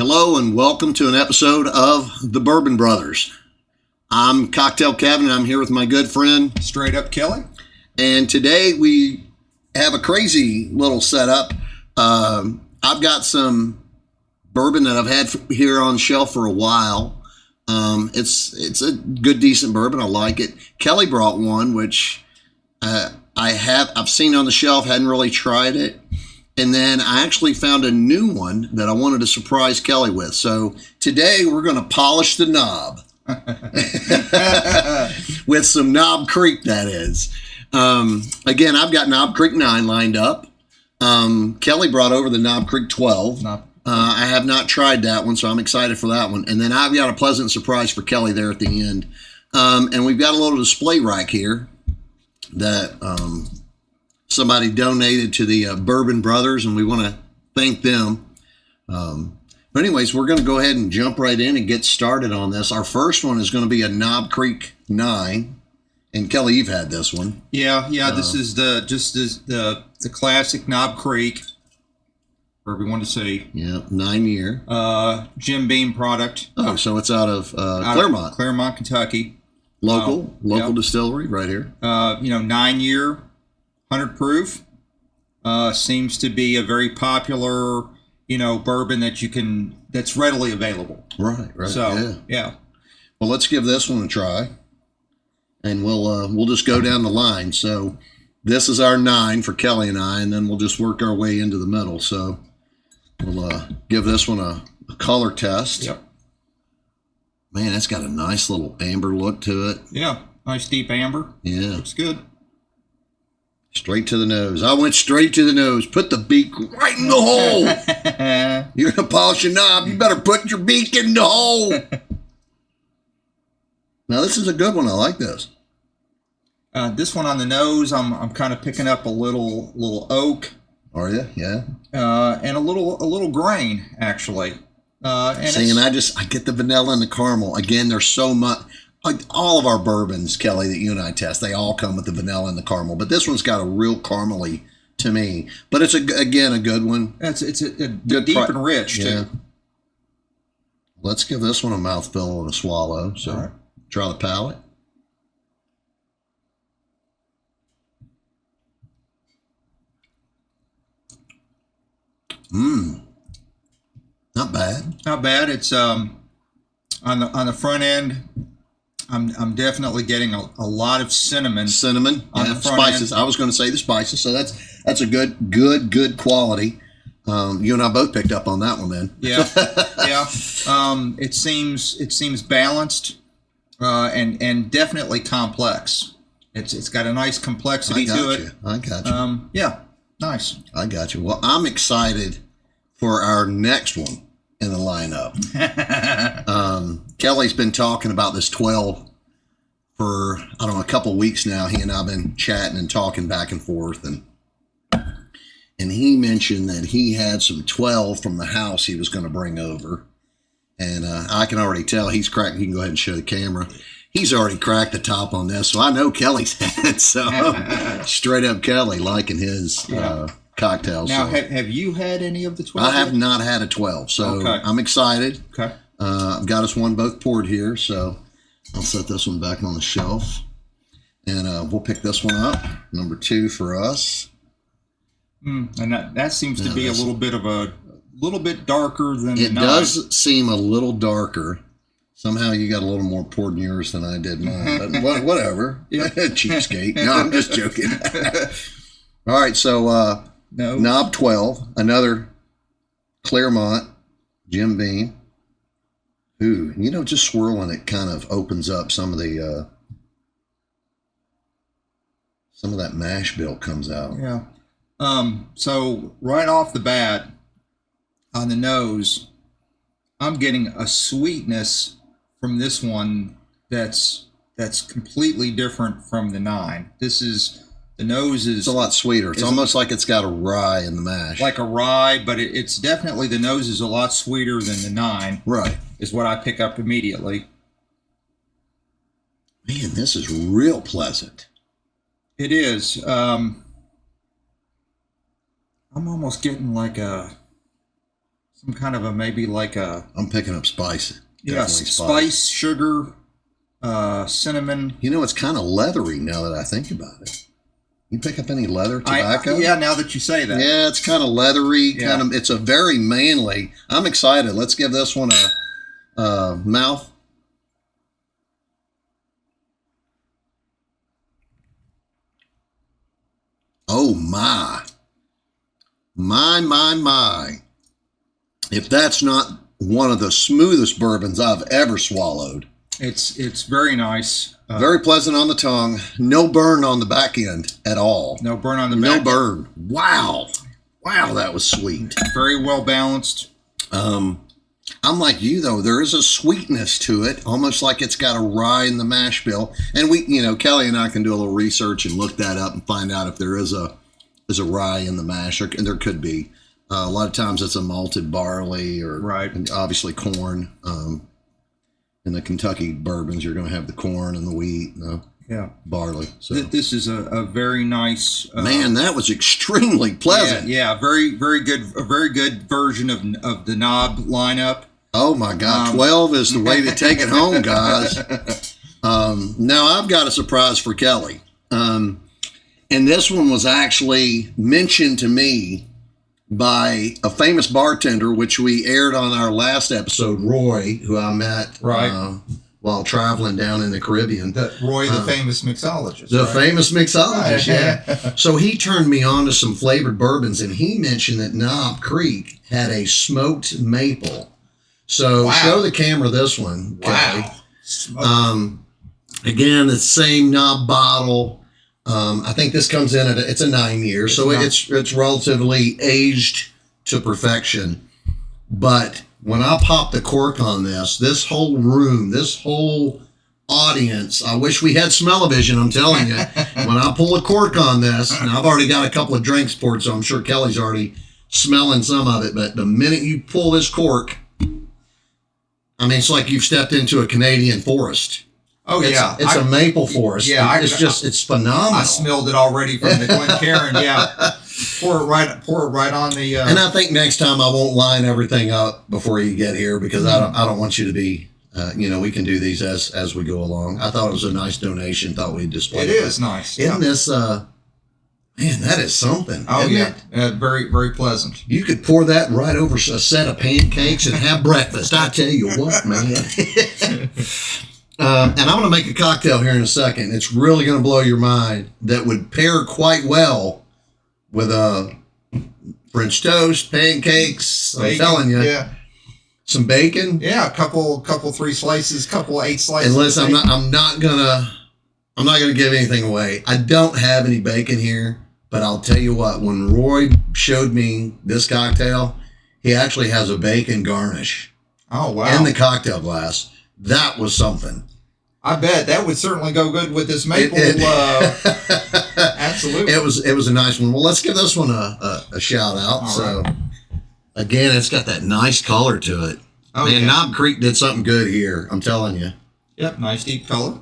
Hello and welcome to an episode of the Bourbon Brothers. I'm Cocktail Kevin and I'm here with my good friend Straight Up Kelly. And today we have a crazy little setup. I've got some bourbon that I've had here on the shelf for a while. It's a good, decent bourbon. I like it. Kelly brought one, which I've seen on the shelf, hadn't really tried it. And then I actually found a new one that I wanted to surprise Kelly with. So today we're going to polish the knob with some Knob Creek, that is. Again, I've got Knob Creek 9 lined up. Kelly brought over the Knob Creek 12. I have not tried that one, so I'm excited for that one. And then I've got a pleasant surprise for Kelly there at the end. And we've got a little display rack here that somebody donated to the Bourbon Brothers, and we want to thank them. But anyways, we're going to go ahead and jump right in and get started on this. Our first one is going to be a Knob Creek 9. And Kelly, you've had this one. Yeah. This is the classic Knob Creek, wherever you want to see. Yeah, 9 year. Jim Beam product. Oh, so it's out of Claremont. Claremont, Kentucky. Local distillery right here. 9 year, 100 proof. Seems to be a very popular, bourbon that's readily available. Right. So, yeah. Well, let's give this one a try. And we'll just go down the line. So this is our 9 for Kelly and I, and then we'll just work our way into the middle. So we'll give this one a color test. Yep. Man, it's got a nice little amber look to it. Yeah, nice deep amber. Yeah. Looks good. Straight to the nose. I went straight to the nose. Put the beak right in the hole. You're going to polish a knob. You better put your beak in the hole. Now, this is a good one. I like this. This one on the nose, I'm kind of picking up a little oak. Are you? Yeah. And a little grain, actually. And I get the vanilla and the caramel. Again, there's so much. Like all of our bourbons, Kelly, that you and I test, they all come with the vanilla and the caramel. But this one's got a real caramely to me. But it's, again, a good one. It's deep and rich, too. Yeah. Let's give this one a mouthful and a swallow. So all right. Try the palate. Not bad. Not bad. It's on the front end. I'm definitely getting a lot of cinnamon. On the front spices. end. I was going to say the spices. So that's a good quality. You and I both picked up on that one then. Yeah. It seems balanced and definitely complex. It's got a nice complexity to it. I got you. Yeah. Nice. I got you. Well, I'm excited for our next one in the lineup. Kelly's been talking about this 12 for, a couple of weeks now. He and I have been chatting and talking back and forth. And he mentioned that he had some 12 from the house he was going to bring over. And I can already tell he's cracked. You can go ahead and show the camera. He's already cracked the top on this. So I know Kelly's had some. Straight up Kelly liking his cocktails. Now, so. have you had any of the 12? I have not had a 12, so okay. I'm excited. Okay. I've got us one both poured here, so I'll set this one back on the shelf. And we'll pick this one up, number 2 for us. And that seems to be a little bit darker than the 9. It does seem a little darker. Somehow you got a little more poured in yours than I did mine, but whatever. Cheapskate. No, I'm just joking. All right, so Knob 12, another Claremont Jim Beam. Ooh, just swirling it kind of opens up some of that mash bill comes out. Yeah. So right off the bat on the nose, I'm getting a sweetness from this one that's completely different from the 9. The nose is... It's a lot sweeter. It's almost like it's got a rye in the mash. Like a rye, but it's definitely, the nose is a lot sweeter than the 9. Right. Is what I pick up immediately. Man, this is real pleasant. It is. I'm almost getting like some kind of a maybe like a I'm picking up spice. Definitely spice, sugar, cinnamon. You know, it's kind of leathery now that I think about it. You pick up any leather tobacco? Yeah, now that you say that. Yeah, it's kind of leathery. It's a very manly. I'm excited. Let's give this one a mouth. Oh my. My. If that's not one of the smoothest bourbons I've ever swallowed. It's very nice. Very pleasant on the tongue. No burn on the back end at all. No burn on the back end. No burn. Wow, that was sweet. Very well balanced. I'm like you though. There is a sweetness to it, almost like it's got a rye in the mash bill. And Kelly and I can do a little research and look that up and find out if there is a rye in the mash, and there could be. A lot of times it's a malted barley and obviously corn. In the Kentucky bourbons, you're going to have the corn and the wheat and the barley. So this is a very nice. Man, that was extremely pleasant. Yeah, very good. A very good version of the knob lineup. Oh my God, 12 is the way to take it home, guys. Now I've got a surprise for Kelly, and this one was actually mentioned to me by a famous bartender, which we aired on our last episode, Roy, who I met while traveling down in the Caribbean. Roy, the famous mixologist. The famous mixologist, yeah. So he turned me on to some flavored bourbons, and he mentioned that Knob Creek had a smoked maple. So show the camera this one, Kelly. Again, the same knob bottle. I think this comes in it's a 9 year, so it's relatively aged to perfection. But when I pop the cork on this whole room, this whole audience, I wish we had smell-o-vision, I'm telling you. When I pull a cork on this, and I've already got a couple of drinks poured, so I'm sure Kelly's already smelling some of it, but the minute you pull this cork, I mean, it's like you've stepped into a Canadian forest. Oh, it's a maple forest. Yeah, it's phenomenal. I smelled it already from the Glencairn. Yeah, pour it right on the. And I think next time I won't line everything up before you get here because I don't want you to be. We can do these as we go along. I thought it was a nice donation. Thought we'd display it. It is nice. Isn't this? Man, that is something. Oh yeah, very very pleasant. You could pour that right over a set of pancakes and have breakfast. I tell you what, man. And I'm going to make a cocktail here in a second. It's really going to blow your mind. That would pair quite well with French toast, pancakes. I'm telling you. Yeah. Some bacon. Yeah, a couple 3 slices, couple 8 slices. And listen, I'm not gonna give anything away. I don't have any bacon here, but I'll tell you what. When Roy showed me this cocktail, he actually has a bacon garnish. Oh wow! In the cocktail glass. That was something. I bet that would certainly go good with this maple. Absolutely. It was a nice one. Well, let's give this one a shout out. All right. Again, it's got that nice color to it. Oh, man, Knob Creek did something good here. I'm telling you. Yep, nice deep color.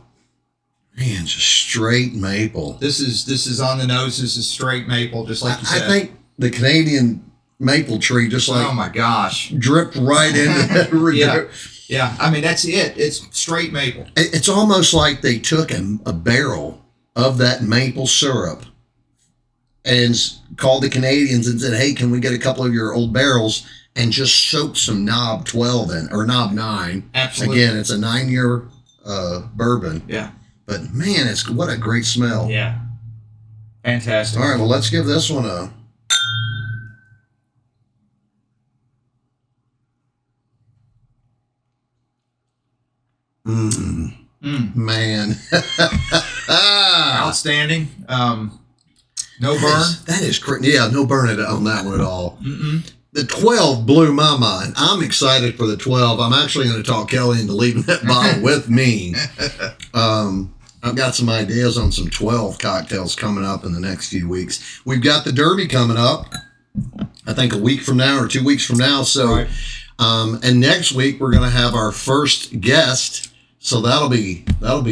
Man, just straight maple. This is on the nose. This is straight maple, just like you said. I think the Canadian maple tree just like oh my gosh, dripped right into that. Yeah, I mean, that's it. It's straight maple. It's almost like they took a barrel of that maple syrup and called the Canadians and said, hey, can we get a couple of your old barrels and just soak some Knob 12 in, or Knob 9. Absolutely. Again, it's a 9-year bourbon. Yeah. But, man, what a great smell. Yeah. Fantastic. All right, well, let's give this one a... Man. Outstanding. No burn. That is correct. Yeah, no burn on that one at all. Mm-mm. The 12 blew my mind. I'm excited for the 12. I'm actually going to talk Kelly into leaving that bottle with me. I've got some ideas on some 12 cocktails coming up in the next few weeks. We've got the Derby coming up, I think a week from now or 2 weeks from now. So, right. And next week we're going to have our first guest. So that'll be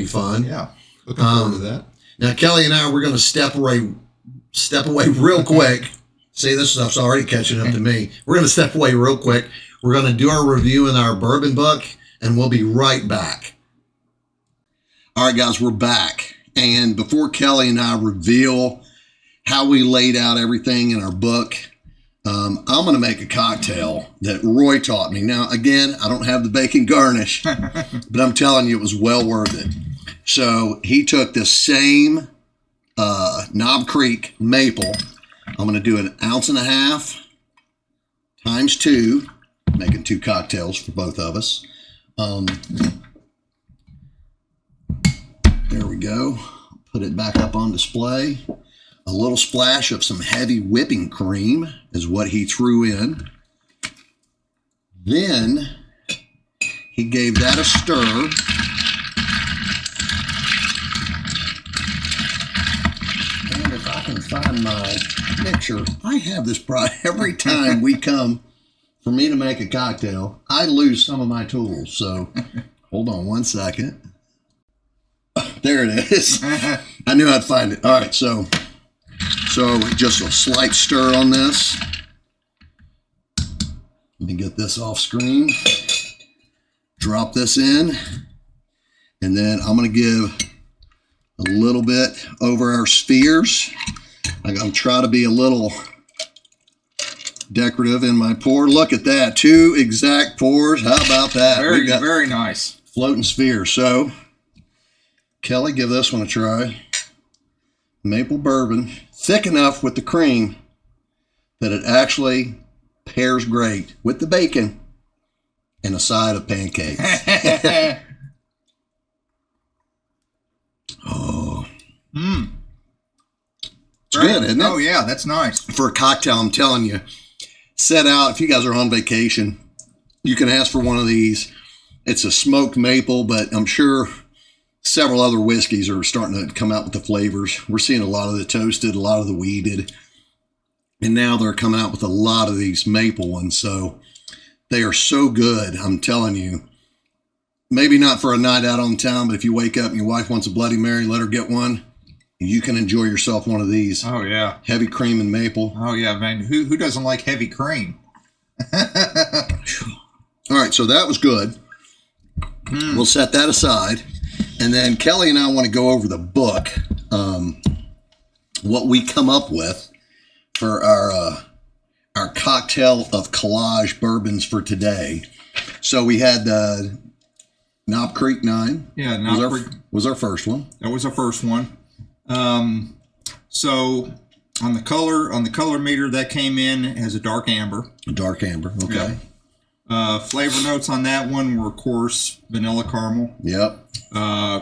fun. Yeah, looking forward to that. Now Kelly and I, we're going to step away real quick See, this stuff's already catching up to me. We're going to step away real quick. We're going to do our review in our bourbon book, and we'll be right back. All right, guys, we're back. And before Kelly and I reveal how we laid out everything in our book, I'm going to make a cocktail that Roy taught me. Now, again, I don't have the bacon garnish, but I'm telling you, it was well worth it. So he took the same Knob Creek maple. I'm going to do 1.5 ounces times 2, making 2 cocktails for both of us. There we go. Put it back up on display. A little splash of some heavy whipping cream is what he threw in. Then he gave that a stir. And if I can find my mixer, I have this problem every time we come for me to make a cocktail. I lose some of my tools. So hold on one second. There it is. I knew I'd find it. All right, so just a slight stir on this. Let me get this off screen. Drop this in. And then I'm going to give a little bit over our spheres. I'm going to try to be a little decorative in my pour. Look at that. 2 exact pours. How about that? Very nice. Floating sphere. So, Kelly, give this one a try. Maple bourbon, thick enough with the cream that it actually pairs great with the bacon and a side of pancakes. Oh. It's good, isn't it? Oh, yeah, that's nice. For a cocktail, I'm telling you, set out, if you guys are on vacation, you can ask for one of these. It's a smoked maple, but I'm sure several other whiskeys are starting to come out with the flavors. We're seeing a lot of the toasted, a lot of the weeded, and now they're coming out with a lot of these maple ones. So they are so good, I'm telling you. Maybe not for a night out on town, but if you wake up and your wife wants a Bloody Mary, let her get one. You can enjoy yourself one of these. Oh, yeah. Heavy cream and maple. Oh, yeah, man. Who doesn't like heavy cream? All right, so that was good. We'll set that aside. And then Kelly and I want to go over the book, what we come up with for our cocktail of collage bourbons for today. So we had Knob Creek 9. Yeah, Knob Creek was our first one. That was our first one. So on the color meter, that came in as a dark amber. Dark amber, okay. Yeah. Flavor notes on that one were, of course, vanilla caramel. Yep.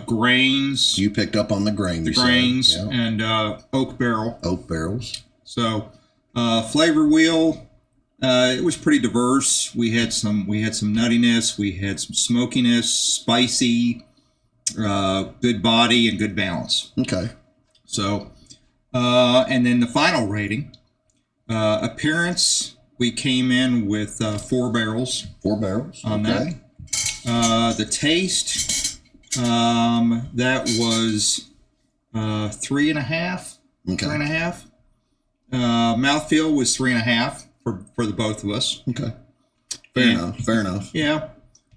Grains. You picked up on the grains. The grains, yep. And oak barrel. Oak barrels. So flavor wheel, it was pretty diverse. We had some nuttiness, we had some smokiness, spicy, good body, and good balance. Okay. So, and then the final rating, appearance, we came in with 4 barrels. 4 barrels on okay. that. The taste, that was 3.5. Okay. 3.5. Mouthfeel was 3.5 for the both of us. Okay. Fair enough. Yeah.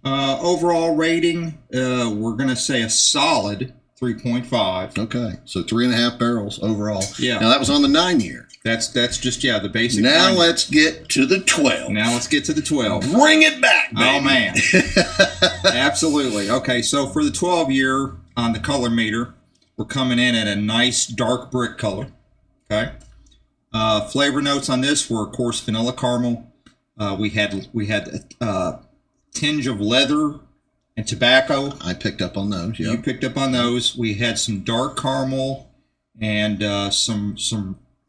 Overall rating, we're gonna say a solid 3.5. Okay, so 3.5 barrels overall. Yeah. Now that was on the 9-year. That's just the basic. Now let's get to the 12. Now let's get to the 12. Bring it back, baby. Oh man. Absolutely. Okay, so for the 12-year on the color meter, we're coming in at a nice dark brick color. Okay. Flavor notes on this were, of course, vanilla caramel. We had a tinge of leather and tobacco. I picked up on those. Yeah. You picked up on those. We had some dark caramel and some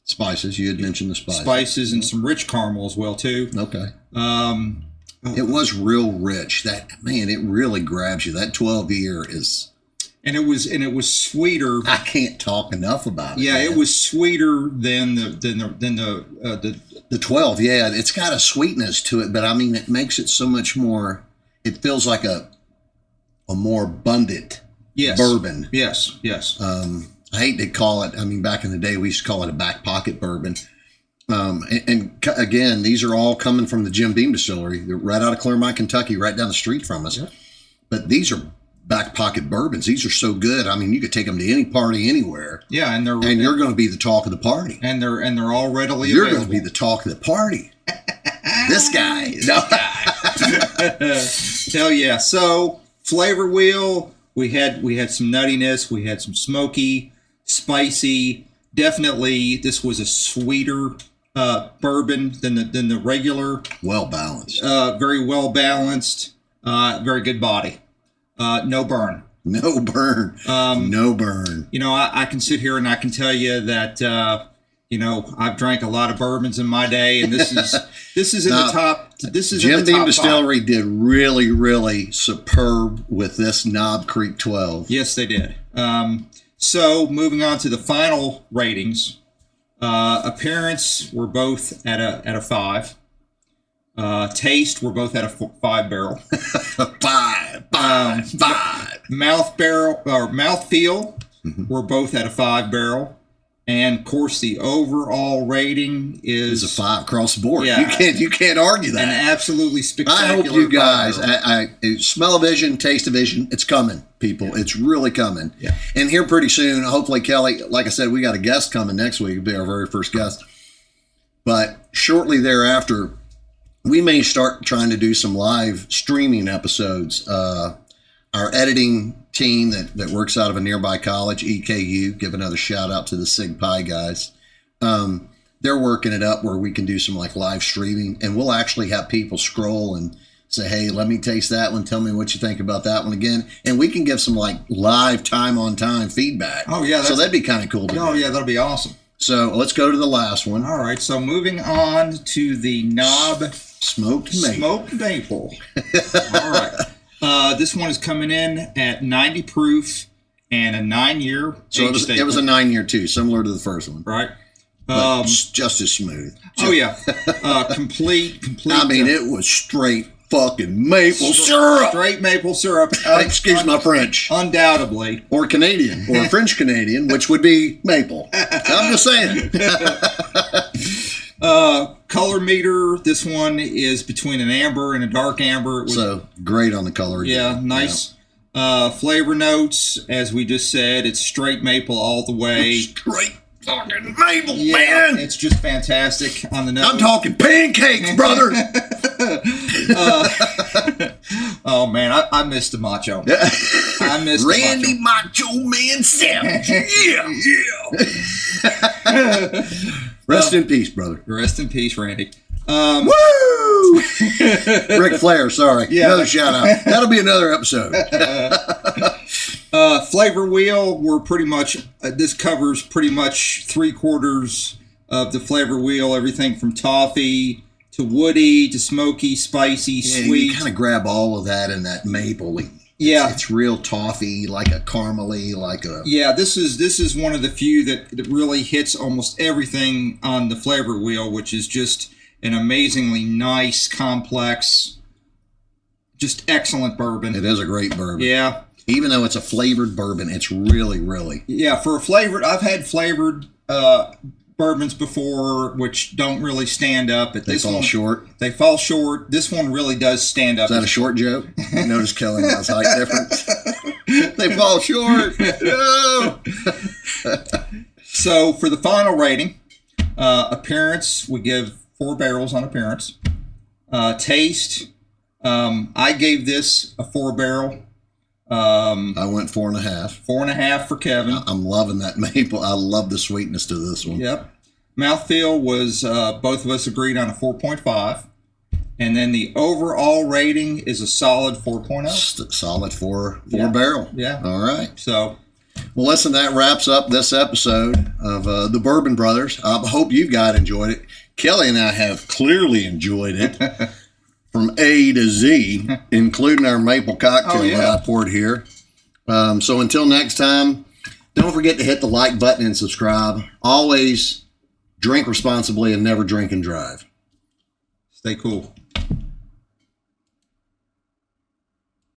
spices. You had mentioned the spices. Spices and some rich caramel as well too. Okay. It was real rich. That man, it really grabs you. That 12-year is. And it was sweeter. I can't talk enough about it. Yeah, man. It was sweeter than the 12. Yeah, it's got a sweetness to it, but I mean, it makes it so much more. It feels like a more abundant bourbon. Yes. I hate to call it. I mean, back in the day, we used to call it a back pocket bourbon. Again, these are all coming from the Jim Beam Distillery. They're right out of Claremont, Kentucky, right down the street from us. Yep. But these are back pocket bourbons. These are so good. I mean, you could take them to any party anywhere. Yeah, and you're going to be the talk of the party. And they're all readily You're available. going to be the talk of the party. This guy. Hell yeah. So flavor wheel, we had some nuttiness, we had some smoky, spicy. Definitely, this was a sweeter bourbon than the regular. Well balanced. Very well balanced. Very good body. No burn. No burn. No burn. You know, I can sit here and I can tell you that I've drank a lot of bourbons in my day, and this is in the top. This is Jim in the Beam top Distillery 5. did really, really superb with this Knob Creek 12. Yes, they did. So moving on to the final ratings, appearance we're both at a 5. Taste we're both at a 5 barrel. 5. Mouth feel we're both at a 5 barrel. And of course, the overall rating is a 5 across the board. Yeah, you can't argue that. An absolutely spectacular. I hope you guys, smell-o-vision, taste-o-vision, it's coming, people. Yeah. It's really coming. Yeah. And here pretty soon, hopefully, Kelly, like I said, we got a guest coming next week. It'll be our very first guest. But shortly thereafter, we may start trying to do some live streaming episodes. Our editing team that works out of a nearby college, EKU, give another shout out to the Sig Pi guys. They're working it up where we can do some like live streaming, and we'll actually have people scroll and say, hey, let me taste that one. Tell me what you think about that one again. And we can give some like live time on time feedback. Oh, yeah. So that'd be kind of cool to do. Oh, yeah, that'll be awesome. So let's go to the last one. All right. So moving on to the Knob Smoked Maple. All right. This one is coming in at 90 proof and a 9-year. So it was a 9-year too, similar to the first one. Right. But just as smooth. Oh yeah. Complete. I mean, it was straight fucking maple syrup. Straight maple syrup. Excuse my French. Undoubtedly. Or Canadian, or French Canadian, which would be maple. I'm just saying. Color meter, this one is between an amber and a dark amber. So great on the color. Yeah, nice. Yeah. Flavor notes, as we just said, it's straight maple all the way. Straight fucking maple, man. It's just fantastic on the nose. I'm talking pancakes, brother. Oh man, I missed the macho. I missed Randy Macho Man sandwich. Yeah. Rest in peace, brother. Rest in peace, Randy. Woo! Ric Flair, sorry. Yeah. Another shout out. That'll be another episode. Flavor wheel, we're pretty much, this covers pretty much 3/4 of the flavor wheel, everything from toffee to woody to smoky, spicy, sweet. You kind of grab all of that in that maple. Yeah, it's real toffee, like a caramely, like a. Yeah, this is one of the few that really hits almost everything on the flavor wheel, which is just an amazingly nice, complex, just excellent bourbon. It is a great bourbon. Yeah. Even though it's a flavored bourbon, it's really, really. Yeah, for a flavored, I've had flavored bourbons before, which don't really stand up. But they fall short. They fall short. This one really does stand up. Is that a short joke? You notice Kelly has height difference. They fall short. No. So for the final rating, appearance, we give 4 barrels on appearance. Taste, I gave this a 4 barrel. I went 4.5. 4.5 for Kevin. I'm loving that maple. I love the sweetness to this one. Yep. Mouthfeel was, both of us agreed on a 4.5. And then the overall rating is a solid 4.0. Solid 4 barrel. Yeah. All right. So, well, listen, that wraps up this episode of the Bourbon Brothers. I hope you guys enjoyed it. Kelly and I have clearly enjoyed it. From A to Z, including our maple cocktail that I poured here. So until next time, don't forget to hit the like button and subscribe. Always drink responsibly and never drink and drive. Stay cool.